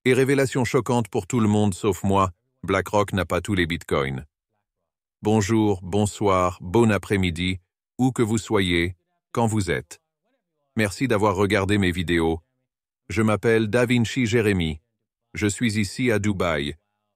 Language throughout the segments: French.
Et révélation choquante pour tout le monde sauf moi, BlackRock n'a pas tous les bitcoins. Bonjour, bonsoir, bon après-midi, où que vous soyez, quand vous êtes. Merci d'avoir regardé mes vidéos. Je m'appelle Da Vinci Jérémy. Je suis ici à Dubaï.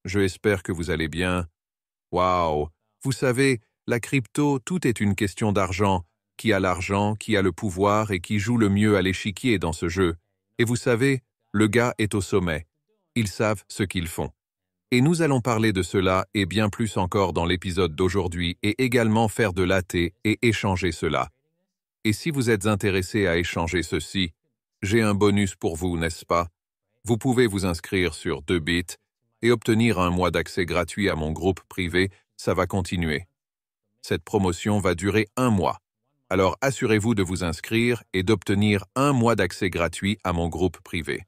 Je espère que vous allez bien. Waouh! Vous savez, la crypto, tout est une question d'argent. Qui a l'argent, qui a le pouvoir et qui joue le mieux à l'échiquier dans ce jeu. Et vous savez, le gars est au sommet. Ils savent ce qu'ils font. Et nous allons parler de cela et bien plus encore dans l'épisode d'aujourd'hui et également faire de l'AT et échanger cela. Et si vous êtes intéressé à échanger ceci, j'ai un bonus pour vous, n'est-ce pas? Vous pouvez vous inscrire sur 2bit et obtenir un mois d'accès gratuit à mon groupe privé, ça va continuer. Cette promotion va durer 1 mois. Alors assurez-vous de vous inscrire et d'obtenir 1 mois d'accès gratuit à mon groupe privé.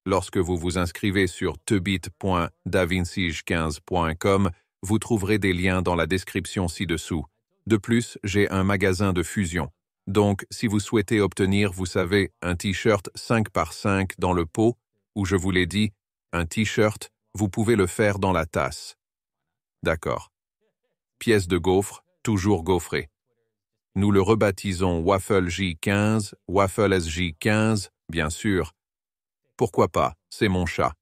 Lorsque vous vous inscrivez sur 2bit.davinci15.com, vous trouverez des liens dans la description ci-dessous. De plus, j'ai un magasin de fusion. Donc, si vous souhaitez obtenir, vous savez, un t-shirt 5x5 dans le pot, ou je vous l'ai dit, un t-shirt, vous pouvez le faire dans la tasse. D'accord. Pièce de gaufre, toujours gaufrée. Nous le rebaptisons Waffle J15, Waffle SJ15, bien sûr. Pourquoi pas, c'est mon chat.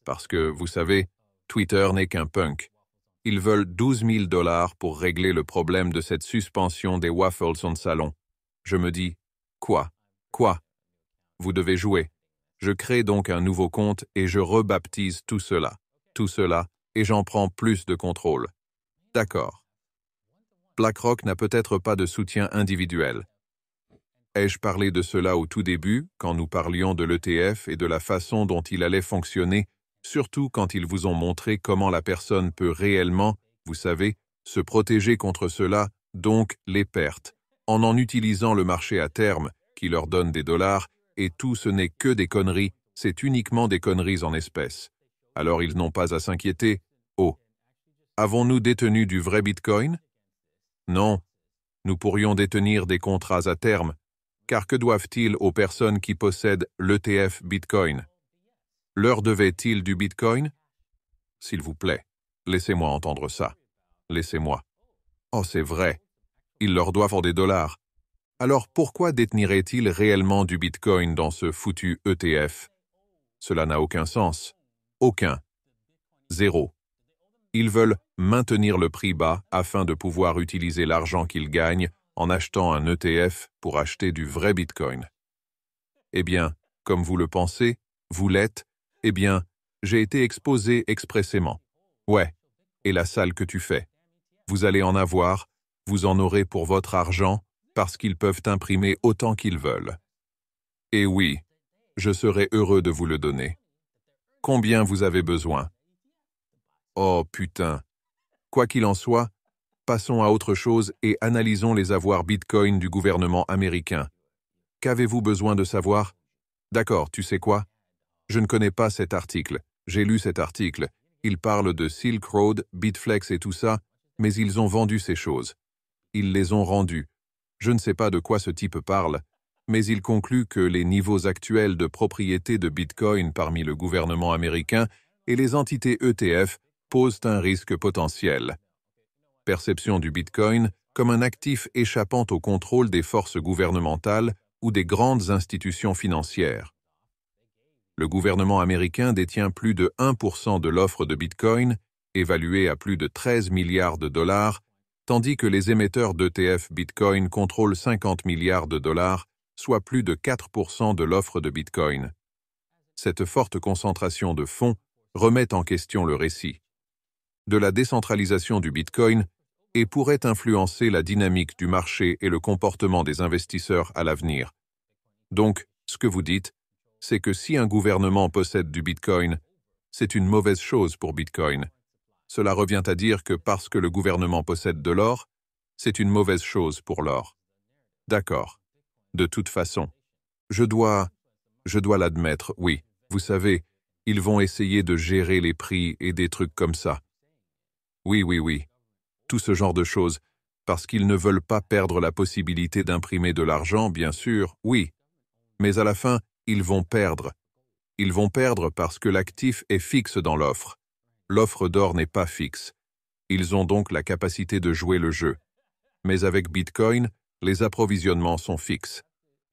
Parce que, vous savez, Twitter n'est qu'un punk. Ils veulent 12 000 $ pour régler le problème de cette suspension des waffles en salon. Je me dis, quoi? Vous devez jouer. Je crée donc un nouveau compte et je rebaptise tout cela, et j'en prends plus de contrôle. D'accord. BlackRock n'a peut-être pas de soutien individuel. Ai-je parlé de cela au tout début, quand nous parlions de l'ETF et de la façon dont il allait fonctionner, surtout quand ils vous ont montré comment la personne peut réellement, vous savez, se protéger contre cela, donc les pertes, en utilisant le marché à terme, qui leur donne des dollars, et tout ce n'est que des conneries, c'est uniquement des conneries en espèces. Alors ils n'ont pas à s'inquiéter. Oh. Avons-nous détenu du vrai Bitcoin? Non. Nous pourrions détenir des contrats à terme, car que doivent-ils aux personnes qui possèdent l'ETF Bitcoin? Leur devait-il du Bitcoin? S'il vous plaît, laissez-moi entendre ça. Laissez-moi. Oh, c'est vrai. Ils leur doivent des dollars. Alors pourquoi déteniraient-ils réellement du Bitcoin dans ce foutu ETF? Cela n'a aucun sens. Aucun. Zéro. Ils veulent maintenir le prix bas afin de pouvoir utiliser l'argent qu'ils gagnent en achetant un ETF pour acheter du vrai Bitcoin. Eh bien, comme vous le pensez, vous l'êtes, eh bien, j'ai été exposé expressément. Ouais, et la salle que tu fais. Vous allez en avoir, vous en aurez pour votre argent, parce qu'ils peuvent imprimer autant qu'ils veulent. Et oui, je serai heureux de vous le donner. Combien vous avez besoin? Oh putain. Quoi qu'il en soit, passons à autre chose et analysons les avoirs Bitcoin du gouvernement américain. Qu'avez-vous besoin de savoir? D'accord, tu sais quoi? Je ne connais pas cet article. J'ai lu cet article. Il parle de Silk Road, Bitflex et tout ça, mais ils ont vendu ces choses. Ils les ont rendues. Je ne sais pas de quoi ce type parle, mais il conclut que les niveaux actuels de propriété de Bitcoin parmi le gouvernement américain et les entités ETF posent un risque potentiel. Perception du Bitcoin comme un actif échappant au contrôle des forces gouvernementales ou des grandes institutions financières. Le gouvernement américain détient plus de 1% de l'offre de Bitcoin, évaluée à plus de 13 milliards de dollars, tandis que les émetteurs d'ETF Bitcoin contrôlent 50 milliards de dollars, soit plus de 4% de l'offre de Bitcoin. Cette forte concentration de fonds remet en question le récit de la décentralisation du Bitcoin et pourrait influencer la dynamique du marché et le comportement des investisseurs à l'avenir. Donc, ce que vous dites, c'est que si un gouvernement possède du Bitcoin, c'est une mauvaise chose pour Bitcoin. Cela revient à dire que parce que le gouvernement possède de l'or, c'est une mauvaise chose pour l'or. D'accord. De toute façon, je dois l'admettre, oui. Vous savez, ils vont essayer de gérer les prix et des trucs comme ça. Oui. Tout ce genre de choses, parce qu'ils ne veulent pas perdre la possibilité d'imprimer de l'argent, bien sûr, oui. Mais à la fin, ils vont perdre. Ils vont perdre parce que l'actif est fixe dans l'offre. L'offre d'or n'est pas fixe. Ils ont donc la capacité de jouer le jeu. Mais avec Bitcoin, les approvisionnements sont fixes.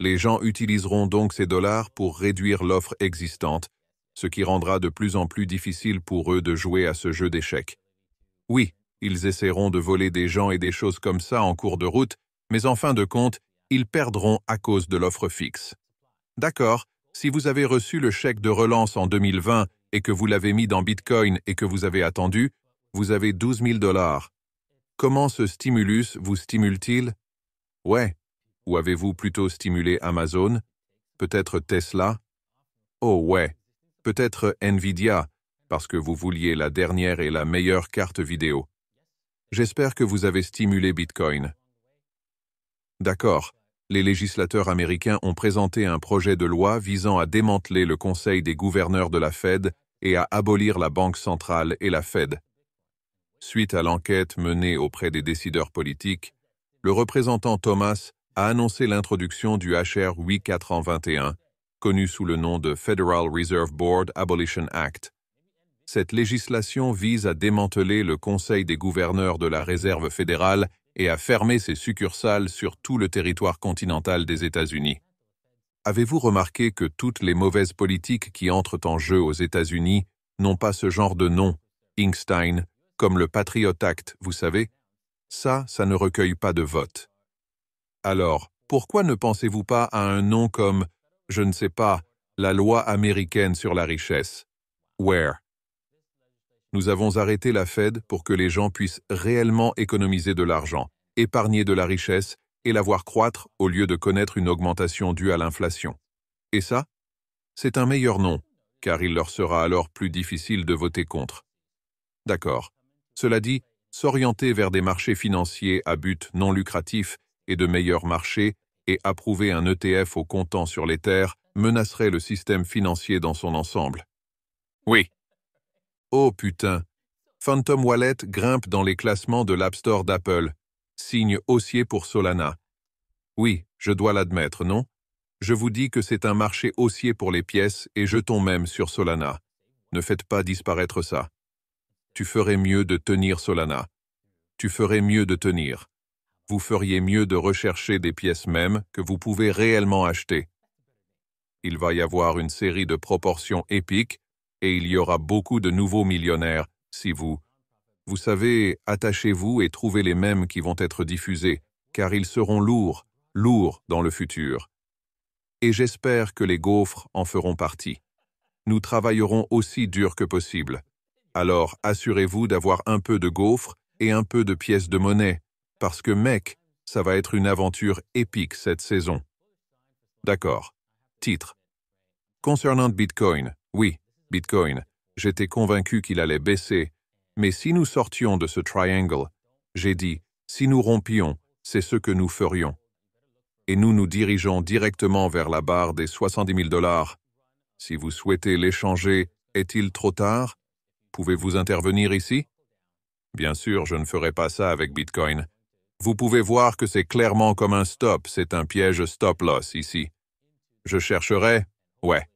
Les gens utiliseront donc ces dollars pour réduire l'offre existante, ce qui rendra de plus en plus difficile pour eux de jouer à ce jeu d'échecs. Oui, ils essaieront de voler des gens et des choses comme ça en cours de route, mais en fin de compte, ils perdront à cause de l'offre fixe. D'accord, si vous avez reçu le chèque de relance en 2020 et que vous l'avez mis dans Bitcoin et que vous avez attendu, vous avez 12 000 $. Comment ce stimulus vous stimule-t-il? Ouais. Ou avez-vous plutôt stimulé Amazon? Peut-être Tesla? Oh ouais. Peut-être Nvidia, parce que vous vouliez la dernière et la meilleure carte vidéo. J'espère que vous avez stimulé Bitcoin. D'accord. Les législateurs américains ont présenté un projet de loi visant à démanteler le Conseil des gouverneurs de la Fed et à abolir la Banque centrale et la Fed. Suite à l'enquête menée auprès des décideurs politiques, le représentant Thomas a annoncé l'introduction du HR 8421, connu sous le nom de Federal Reserve Board Abolition Act. Cette législation vise à démanteler le Conseil des gouverneurs de la Réserve fédérale et à fermer ses succursales sur tout le territoire continental des États-Unis. Avez-vous remarqué que toutes les mauvaises politiques qui entrent en jeu aux États-Unis n'ont pas ce genre de nom, Inkstein, comme le Patriot Act, vous savez? Ça ne recueille pas de vote. Alors, pourquoi ne pensez-vous pas à un nom comme, je ne sais pas, la loi américaine sur la richesse? Where? Nous avons arrêté la Fed pour que les gens puissent réellement économiser de l'argent, épargner de la richesse et la voir croître au lieu de connaître une augmentation due à l'inflation. Et ça? C'est un meilleur nom, car il leur sera alors plus difficile de voter contre. D'accord. Cela dit, s'orienter vers des marchés financiers à but non lucratif et de meilleurs marchés et approuver un ETF au comptant sur les terres menacerait le système financier dans son ensemble. Oui. Oh putain, Phantom Wallet grimpe dans les classements de l'App Store d'Apple, signe haussier pour Solana. Oui, je dois l'admettre, non? Je vous dis que c'est un marché haussier pour les pièces et jetons même sur Solana. Ne faites pas disparaître ça. Tu ferais mieux de tenir Solana. Tu ferais mieux de tenir. Vous feriez mieux de rechercher des pièces mêmes que vous pouvez réellement acheter. Il va y avoir une série de proportions épiques et il y aura beaucoup de nouveaux millionnaires si vous savez, attachez-vous et trouvez les mêmes qui vont être diffusés, car ils seront lourds dans le futur. Et j'espère que les gaufres en feront partie. Nous travaillerons aussi dur que possible. Alors assurez-vous d'avoir un peu de gaufres et un peu de pièces de monnaie, parce que mec, ça va être une aventure épique cette saison. D'accord. Titre. Concernant Bitcoin, oui, Bitcoin, j'étais convaincu qu'il allait baisser, mais si nous sortions de ce triangle, j'ai dit, si nous rompions, c'est ce que nous ferions. Et nous nous dirigeons directement vers la barre des 70 000 $. Si vous souhaitez l'échanger, est-il trop tard? Pouvez-vous intervenir ici? Bien sûr, je ne ferai pas ça avec Bitcoin. Vous pouvez voir que c'est clairement comme un stop, c'est un piège stop-loss ici. Je chercherai? Ouais.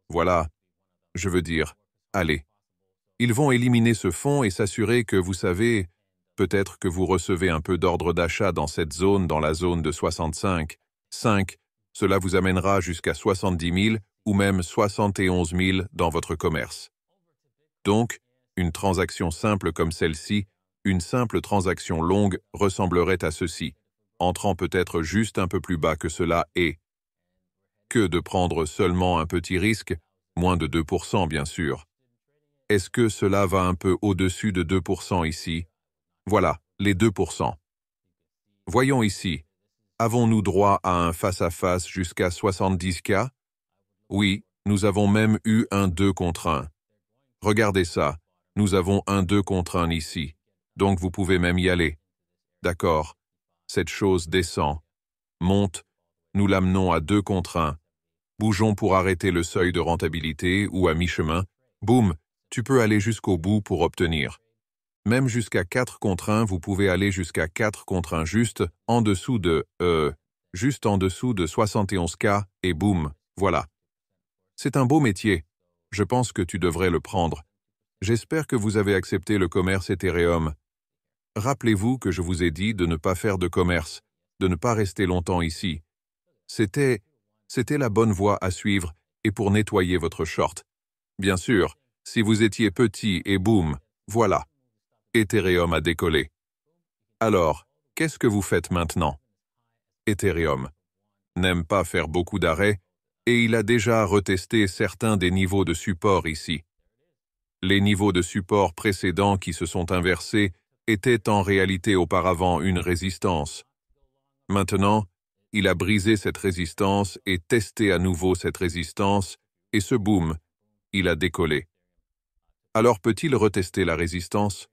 Voilà. Je veux dire, allez. Ils vont éliminer ce fonds et s'assurer que, vous savez, peut-être que vous recevez un peu d'ordre d'achat dans cette zone, dans la zone de 65. 5, cela vous amènera jusqu'à 70 000 ou même 71 000 dans votre commerce. Donc, une transaction simple comme celle-ci, une simple transaction longue ressemblerait à ceci, entrant peut-être juste un peu plus bas que cela et que de prendre seulement un petit risque, moins de 2% bien sûr. Est-ce que cela va un peu au-dessus de 2% ici? Voilà, les 2%. Voyons ici, avons-nous droit à un face-à-face jusqu'à 70K? Oui, nous avons même eu un 2 contre 1. Regardez ça, nous avons un 2 contre 1 ici, donc vous pouvez même y aller. D'accord, cette chose descend, monte, nous l'amenons à 2 contre 1. Bougeons pour arrêter le seuil de rentabilité ou à mi-chemin, boum, tu peux aller jusqu'au bout pour obtenir. Même jusqu'à 4 contre 1, vous pouvez aller jusqu'à 4 contre 1 juste en dessous de 71K et boum, voilà. C'est un beau métier. Je pense que tu devrais le prendre. J'espère que vous avez accepté le commerce Ethereum. Rappelez-vous que je vous ai dit de ne pas faire de commerce, de ne pas rester longtemps ici. C'était la bonne voie à suivre et pour nettoyer votre short. Bien sûr, si vous étiez petit et boum, voilà. Ethereum a décollé. Alors, qu'est-ce que vous faites maintenant? Ethereum n'aime pas faire beaucoup d'arrêts et il a déjà retesté certains des niveaux de support ici. Les niveaux de support précédents qui se sont inversés étaient en réalité auparavant une résistance. Maintenant, il a brisé cette résistance et testé à nouveau cette résistance, et ce boom, il a décollé. Alors peut-il retester la résistance?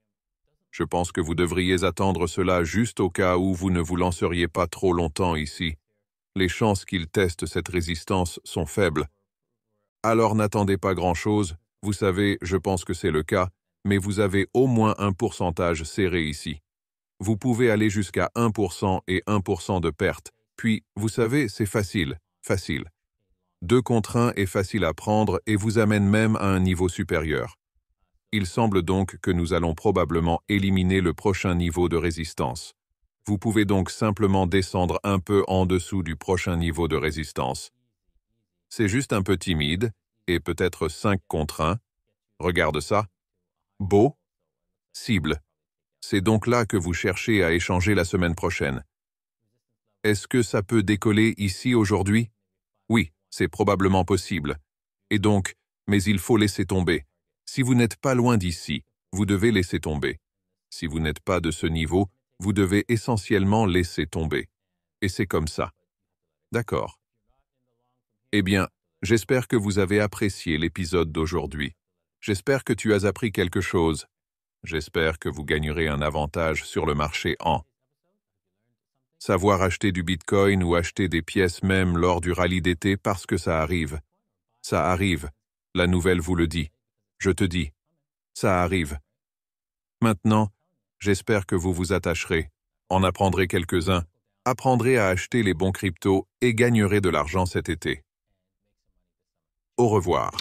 Je pense que vous devriez attendre cela juste au cas où vous ne vous lanceriez pas trop longtemps ici. Les chances qu'il teste cette résistance sont faibles. Alors n'attendez pas grand-chose, vous savez, je pense que c'est le cas, mais vous avez au moins un pourcentage serré ici. Vous pouvez aller jusqu'à 1% et 1% de perte, puis, vous savez, c'est facile. 2 contre 1 est facile à prendre et vous amène même à un niveau supérieur. Il semble donc que nous allons probablement éliminer le prochain niveau de résistance. Vous pouvez donc simplement descendre un peu en dessous du prochain niveau de résistance. C'est juste un peu timide, et peut-être 5 contre 1. Regarde ça. Beau. Cible. C'est donc là que vous cherchez à échanger la semaine prochaine. Est-ce que ça peut décoller ici aujourd'hui? Oui, c'est probablement possible. Et donc, mais il faut laisser tomber. Si vous n'êtes pas loin d'ici, vous devez laisser tomber. Si vous n'êtes pas de ce niveau, vous devez essentiellement laisser tomber. Et c'est comme ça. D'accord. Eh bien, j'espère que vous avez apprécié l'épisode d'aujourd'hui. J'espère que tu as appris quelque chose. J'espère que vous gagnerez un avantage sur le marché en savoir acheter du Bitcoin ou acheter des pièces même lors du rallye d'été parce que ça arrive. Ça arrive. La nouvelle vous le dit. Je te dis. Ça arrive. Maintenant, j'espère que vous vous attacherez, en apprendrez quelques-uns, apprendrez à acheter les bons cryptos et gagnerez de l'argent cet été. Au revoir.